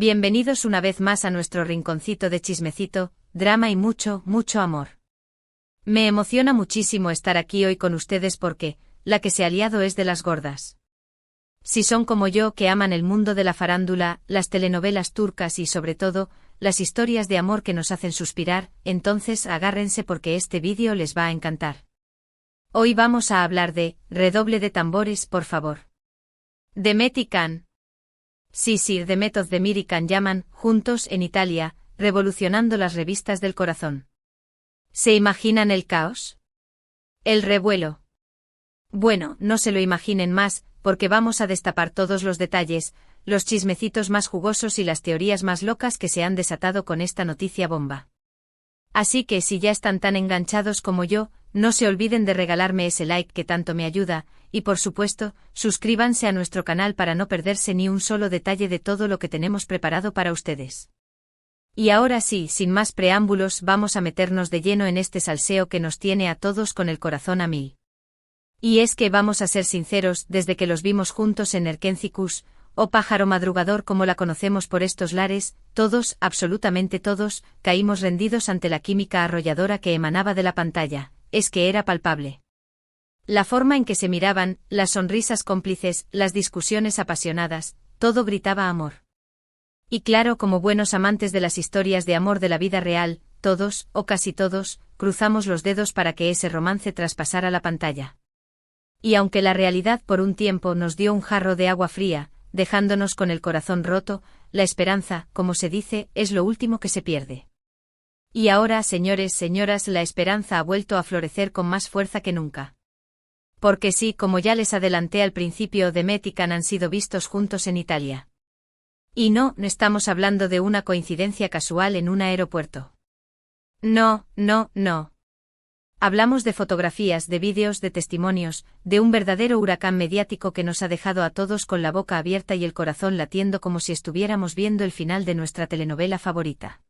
Bienvenidos una vez más a nuestro rinconcito de chismecito, drama y mucho, mucho amor. Me emociona muchísimo estar aquí hoy con ustedes porque, la que se ha liado es de las gordas. Si son como yo que aman el mundo de la farándula, las telenovelas turcas y sobre todo, las historias de amor que nos hacen suspirar, entonces agárrense porque este vídeo les va a encantar. Hoy vamos a hablar de, redoble de tambores por favor. Demet y Can. Sí, Demet Özdemir y Can llaman, juntos en Italia, revolucionando las revistas del corazón. ¿Se imaginan el caos? ¿El revuelo? Bueno, no se lo imaginen más, porque vamos a destapar todos los detalles, los chismecitos más jugosos y las teorías más locas que se han desatado con esta noticia bomba. Así que si ya están tan enganchados como yo, no se olviden de regalarme ese like que tanto me ayuda, y por supuesto, suscríbanse a nuestro canal para no perderse ni un solo detalle de todo lo que tenemos preparado para ustedes. Y ahora sí, sin más preámbulos, vamos a meternos de lleno en este salseo que nos tiene a todos con el corazón a mil. Y es que vamos a ser sinceros, desde que los vimos juntos en Erkencikus, o Pájaro Madrugador como la conocemos por estos lares, todos, absolutamente todos, caímos rendidos ante la química arrolladora que emanaba de la pantalla, es que era palpable. La forma en que se miraban, las sonrisas cómplices, las discusiones apasionadas, todo gritaba amor. Y claro, como buenos amantes de las historias de amor de la vida real, todos, o casi todos, cruzamos los dedos para que ese romance traspasara la pantalla. Y aunque la realidad por un tiempo nos dio un jarro de agua fría, dejándonos con el corazón roto, la esperanza, como se dice, es lo último que se pierde. Y ahora, señores, señoras, la esperanza ha vuelto a florecer con más fuerza que nunca. Porque sí, como ya les adelanté al principio, Demet y Can han sido vistos juntos en Italia. Y no estamos hablando de una coincidencia casual en un aeropuerto. No. Hablamos de fotografías, de vídeos, de testimonios, de un verdadero huracán mediático que nos ha dejado a todos con la boca abierta y el corazón latiendo como si estuviéramos viendo el final de nuestra telenovela favorita.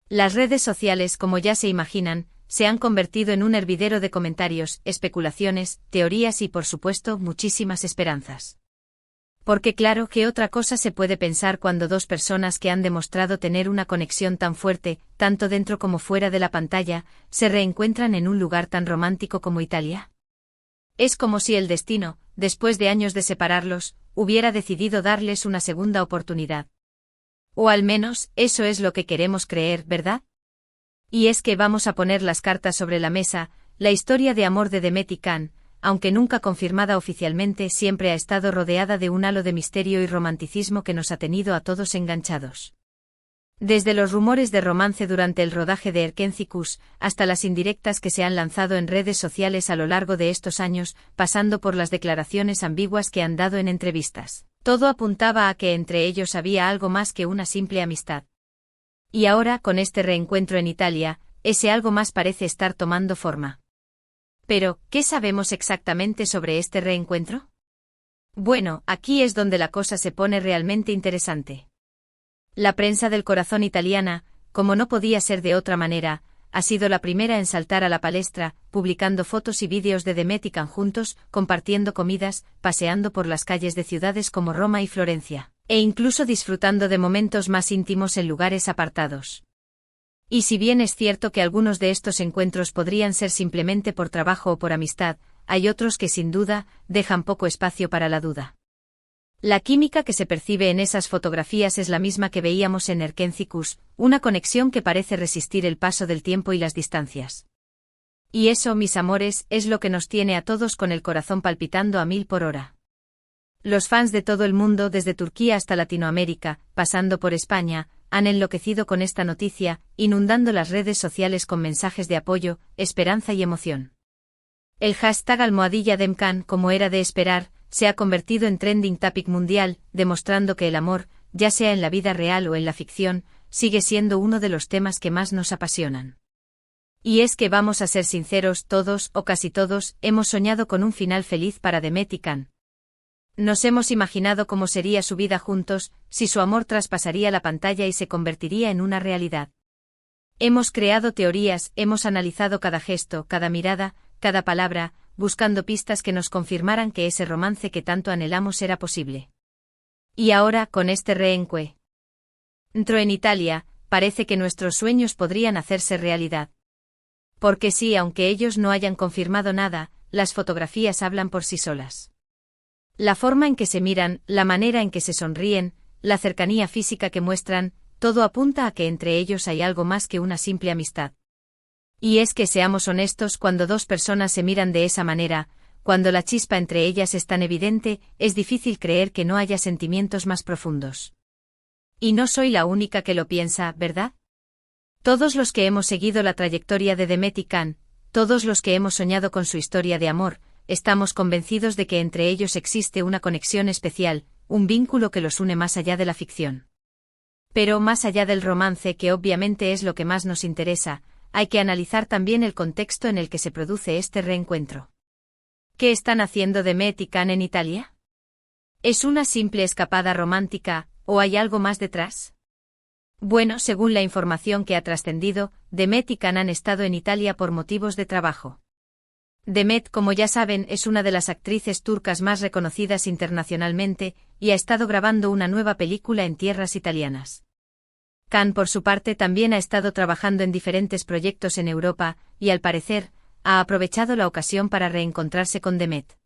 Las redes sociales, como ya se imaginan, se han convertido en un hervidero de comentarios, especulaciones, teorías y por supuesto muchísimas esperanzas. Porque claro, ¿qué otra cosa se puede pensar cuando dos personas que han demostrado tener una conexión tan fuerte, tanto dentro como fuera de la pantalla, se reencuentran en un lugar tan romántico como Italia? Es como si el destino, después de años de separarlos, hubiera decidido darles una segunda oportunidad. O al menos, eso es lo que queremos creer, ¿verdad? Y es que vamos a poner las cartas sobre la mesa, la historia de amor de Demet y Can, aunque nunca confirmada oficialmente, siempre ha estado rodeada de un halo de misterio y romanticismo que nos ha tenido a todos enganchados. Desde los rumores de romance durante el rodaje de Erkencikus, hasta las indirectas que se han lanzado en redes sociales a lo largo de estos años, pasando por las declaraciones ambiguas que han dado en entrevistas, todo apuntaba a que entre ellos había algo más que una simple amistad. Y ahora, con este reencuentro en Italia, ese algo más parece estar tomando forma. Pero, ¿qué sabemos exactamente sobre este reencuentro? Bueno, aquí es donde la cosa se pone realmente interesante. La prensa del corazón italiana, como no podía ser de otra manera, ha sido la primera en saltar a la palestra, publicando fotos y vídeos de Demet y Can juntos, compartiendo comidas, paseando por las calles de ciudades como Roma y Florencia, e incluso disfrutando de momentos más íntimos en lugares apartados. Y si bien es cierto que algunos de estos encuentros podrían ser simplemente por trabajo o por amistad, hay otros que sin duda dejan poco espacio para la duda. La química que se percibe en esas fotografías es la misma que veíamos en Erkencikus, una conexión que parece resistir el paso del tiempo y las distancias. Y eso, mis amores, es lo que nos tiene a todos con el corazón palpitando a 1000 por hora. Los fans de todo el mundo, desde Turquía hasta Latinoamérica, pasando por España, han enloquecido con esta noticia, inundando las redes sociales con mensajes de apoyo, esperanza y emoción. El hashtag #DemCan, como era de esperar, se ha convertido en trending topic mundial, demostrando que el amor, ya sea en la vida real o en la ficción, sigue siendo uno de los temas que más nos apasionan. Y es que vamos a ser sinceros, todos, o casi todos, hemos soñado con un final feliz para Demet y Can. Nos hemos imaginado cómo sería su vida juntos, si su amor traspasaría la pantalla y se convertiría en una realidad. Hemos creado teorías, hemos analizado cada gesto, cada mirada, cada palabra, buscando pistas que nos confirmaran que ese romance que tanto anhelamos era posible. Y ahora, con este reencuentro, Entro en Italia, parece que nuestros sueños podrían hacerse realidad. Porque sí, aunque ellos no hayan confirmado nada, las fotografías hablan por sí solas. La forma en que se miran, la manera en que se sonríen, la cercanía física que muestran, todo apunta a que entre ellos hay algo más que una simple amistad. Y es que seamos honestos, cuando dos personas se miran de esa manera, cuando la chispa entre ellas es tan evidente, es difícil creer que no haya sentimientos más profundos. Y no soy la única que lo piensa, ¿verdad? Todos los que hemos seguido la trayectoria de Demet y Can, todos los que hemos soñado con su historia de amor, estamos convencidos de que entre ellos existe una conexión especial, un vínculo que los une más allá de la ficción. Pero más allá del romance, que obviamente es lo que más nos interesa, hay que analizar también el contexto en el que se produce este reencuentro. ¿Qué están haciendo Demet y Can en Italia? ¿Es una simple escapada romántica, o hay algo más detrás? Bueno, según la información que ha trascendido, Demet y Can han estado en Italia por motivos de trabajo. Demet, como ya saben, es una de las actrices turcas más reconocidas internacionalmente, y ha estado grabando una nueva película en tierras italianas. Can, por su parte, también ha estado trabajando en diferentes proyectos en Europa, y al parecer, ha aprovechado la ocasión para reencontrarse con Demet.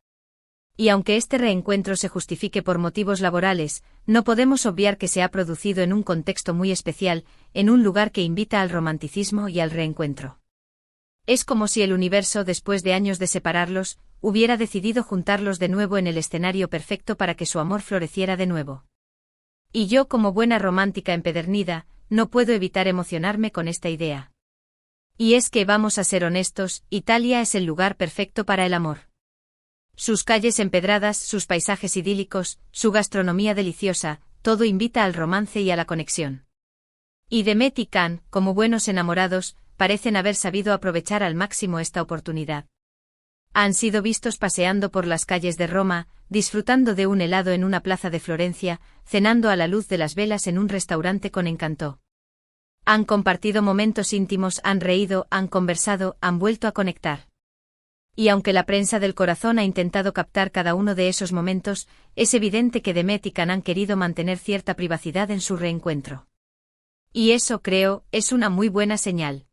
Y aunque este reencuentro se justifique por motivos laborales, no podemos obviar que se ha producido en un contexto muy especial, en un lugar que invita al romanticismo y al reencuentro. Es como si el universo, después de años de separarlos, hubiera decidido juntarlos de nuevo en el escenario perfecto para que su amor floreciera de nuevo. Y yo, como buena romántica empedernida, no puedo evitar emocionarme con esta idea. Y es que, vamos a ser honestos, Italia es el lugar perfecto para el amor. Sus calles empedradas, sus paisajes idílicos, su gastronomía deliciosa, todo invita al romance y a la conexión. Y Demet y Can, como buenos enamorados, parecen haber sabido aprovechar al máximo esta oportunidad. Han sido vistos paseando por las calles de Roma, disfrutando de un helado en una plaza de Florencia, cenando a la luz de las velas en un restaurante con encanto. Han compartido momentos íntimos, han reído, han conversado, han vuelto a conectar. Y aunque la prensa del corazón ha intentado captar cada uno de esos momentos, es evidente que Demet y Can han querido mantener cierta privacidad en su reencuentro. Y eso, creo, es una muy buena señal.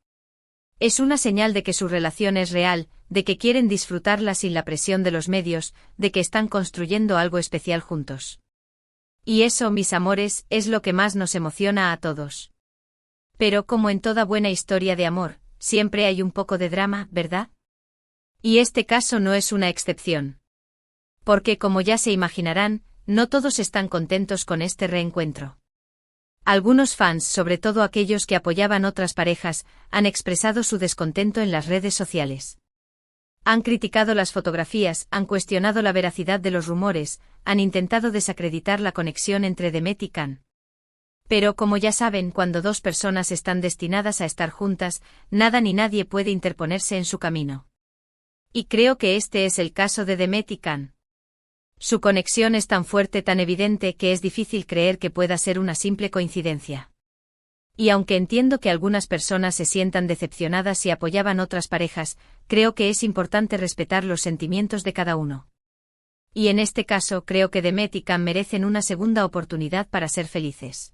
Es una señal de que su relación es real, de que quieren disfrutarla sin la presión de los medios, de que están construyendo algo especial juntos. Y eso, mis amores, es lo que más nos emociona a todos. Pero como en toda buena historia de amor, siempre hay un poco de drama, ¿verdad? Y este caso no es una excepción. Porque, como ya se imaginarán, no todos están contentos con este reencuentro. Algunos fans, sobre todo aquellos que apoyaban otras parejas, han expresado su descontento en las redes sociales. Han criticado las fotografías, han cuestionado la veracidad de los rumores, han intentado desacreditar la conexión entre Demet y Can. Pero como ya saben, cuando dos personas están destinadas a estar juntas, nada ni nadie puede interponerse en su camino. Y creo que este es el caso de Demet y Can. Su conexión es tan fuerte, tan evidente, que es difícil creer que pueda ser una simple coincidencia. Y aunque entiendo que algunas personas se sientan decepcionadas si apoyaban otras parejas, creo que es importante respetar los sentimientos de cada uno. Y en este caso creo que Demet y Can merecen una segunda oportunidad para ser felices.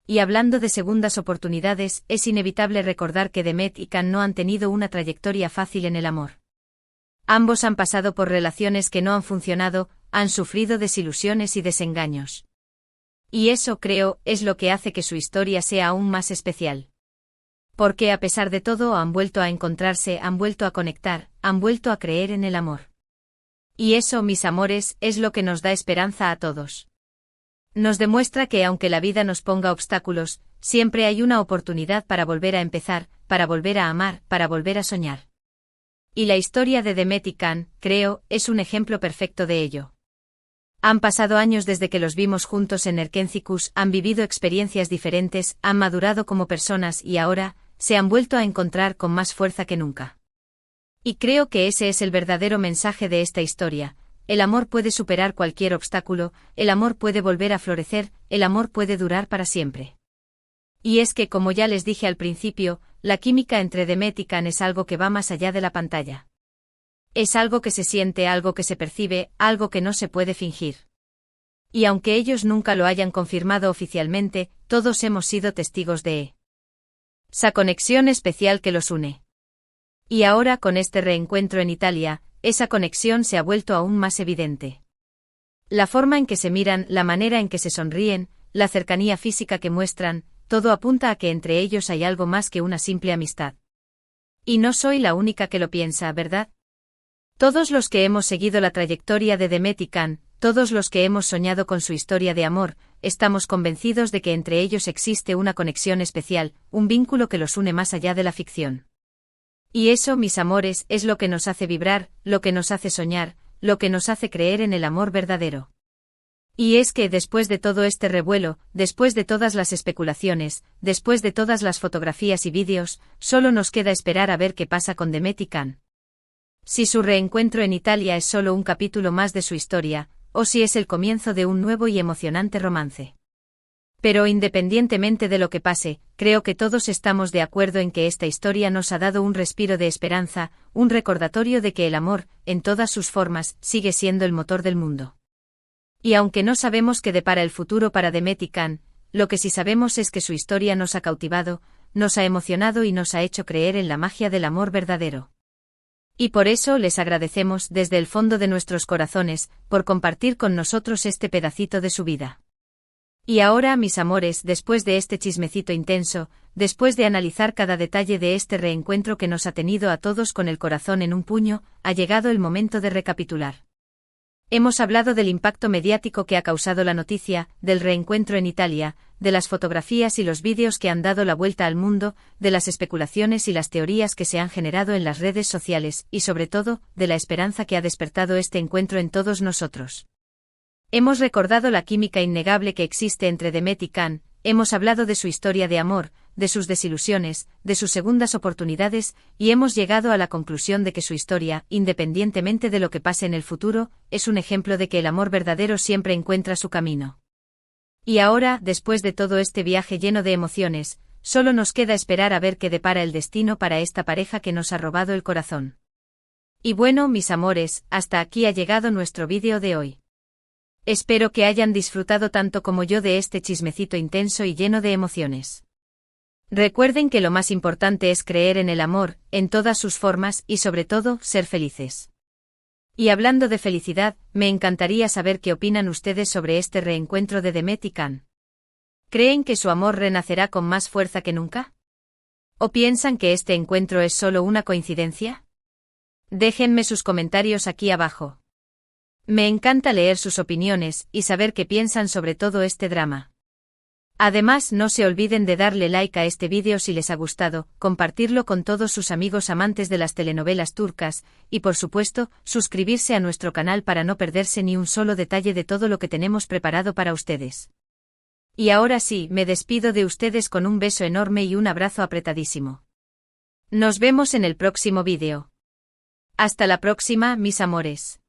Y hablando de segundas oportunidades, es inevitable recordar que Demet y Can no han tenido una trayectoria fácil en el amor. Ambos han pasado por relaciones que no han funcionado, han sufrido desilusiones y desengaños. Y eso, creo, es lo que hace que su historia sea aún más especial. Porque a pesar de todo han vuelto a encontrarse, han vuelto a conectar, han vuelto a creer en el amor. Y eso, mis amores, es lo que nos da esperanza a todos. Nos demuestra que aunque la vida nos ponga obstáculos, siempre hay una oportunidad para volver a empezar, para volver a amar, para volver a soñar. Y la historia de Demet y Can, creo, es un ejemplo perfecto de ello. Han pasado años desde que los vimos juntos en Erkencikus, han vivido experiencias diferentes, han madurado como personas y ahora, se han vuelto a encontrar con más fuerza que nunca. Y creo que ese es el verdadero mensaje de esta historia: el amor puede superar cualquier obstáculo, el amor puede volver a florecer, el amor puede durar para siempre. Y es que, como ya les dije al principio, la química entre Demet y Can es algo que va más allá de la pantalla. Es algo que se siente, algo que se percibe, algo que no se puede fingir. Y aunque ellos nunca lo hayan confirmado oficialmente, todos hemos sido testigos de esa conexión especial que los une. Y ahora con este reencuentro en Italia, esa conexión se ha vuelto aún más evidente. La forma en que se miran, la manera en que se sonríen, la cercanía física que muestran, todo apunta a que entre ellos hay algo más que una simple amistad. Y no soy la única que lo piensa, ¿verdad? Todos los que hemos seguido la trayectoria de Demet y Can, todos los que hemos soñado con su historia de amor, estamos convencidos de que entre ellos existe una conexión especial, un vínculo que los une más allá de la ficción. Y eso, mis amores, es lo que nos hace vibrar, lo que nos hace soñar, lo que nos hace creer en el amor verdadero. Y es que después de todo este revuelo, después de todas las especulaciones, después de todas las fotografías y vídeos, solo nos queda esperar a ver qué pasa con Demet y Can. Si su reencuentro en Italia es solo un capítulo más de su historia, o si es el comienzo de un nuevo y emocionante romance. Pero independientemente de lo que pase, creo que todos estamos de acuerdo en que esta historia nos ha dado un respiro de esperanza, un recordatorio de que el amor, en todas sus formas, sigue siendo el motor del mundo. Y aunque no sabemos qué depara el futuro para Demet y Can, lo que sí sabemos es que su historia nos ha cautivado, nos ha emocionado y nos ha hecho creer en la magia del amor verdadero. Y por eso les agradecemos desde el fondo de nuestros corazones, por compartir con nosotros este pedacito de su vida. Y ahora, mis amores, después de este chismecito intenso, después de analizar cada detalle de este reencuentro que nos ha tenido a todos con el corazón en un puño, ha llegado el momento de recapitular. Hemos hablado del impacto mediático que ha causado la noticia, del reencuentro en Italia, de las fotografías y los vídeos que han dado la vuelta al mundo, de las especulaciones y las teorías que se han generado en las redes sociales, y sobre todo, de la esperanza que ha despertado este encuentro en todos nosotros. Hemos recordado la química innegable que existe entre Demet y Can, hemos hablado de su historia de amor, de sus desilusiones, de sus segundas oportunidades, y hemos llegado a la conclusión de que su historia, independientemente de lo que pase en el futuro, es un ejemplo de que el amor verdadero siempre encuentra su camino. Y ahora, después de todo este viaje lleno de emociones, solo nos queda esperar a ver qué depara el destino para esta pareja que nos ha robado el corazón. Y bueno, mis amores, hasta aquí ha llegado nuestro vídeo de hoy. Espero que hayan disfrutado tanto como yo de este chismecito intenso y lleno de emociones. Recuerden que lo más importante es creer en el amor, en todas sus formas y sobre todo, ser felices. Y hablando de felicidad, me encantaría saber qué opinan ustedes sobre este reencuentro de Demet y Can. ¿Creen que su amor renacerá con más fuerza que nunca? ¿O piensan que este encuentro es solo una coincidencia? Déjenme sus comentarios aquí abajo. Me encanta leer sus opiniones y saber qué piensan sobre todo este drama. Además, no se olviden de darle like a este vídeo si les ha gustado, compartirlo con todos sus amigos amantes de las telenovelas turcas, y por supuesto, suscribirse a nuestro canal para no perderse ni un solo detalle de todo lo que tenemos preparado para ustedes. Y ahora sí, me despido de ustedes con un beso enorme y un abrazo apretadísimo. Nos vemos en el próximo vídeo. Hasta la próxima, mis amores.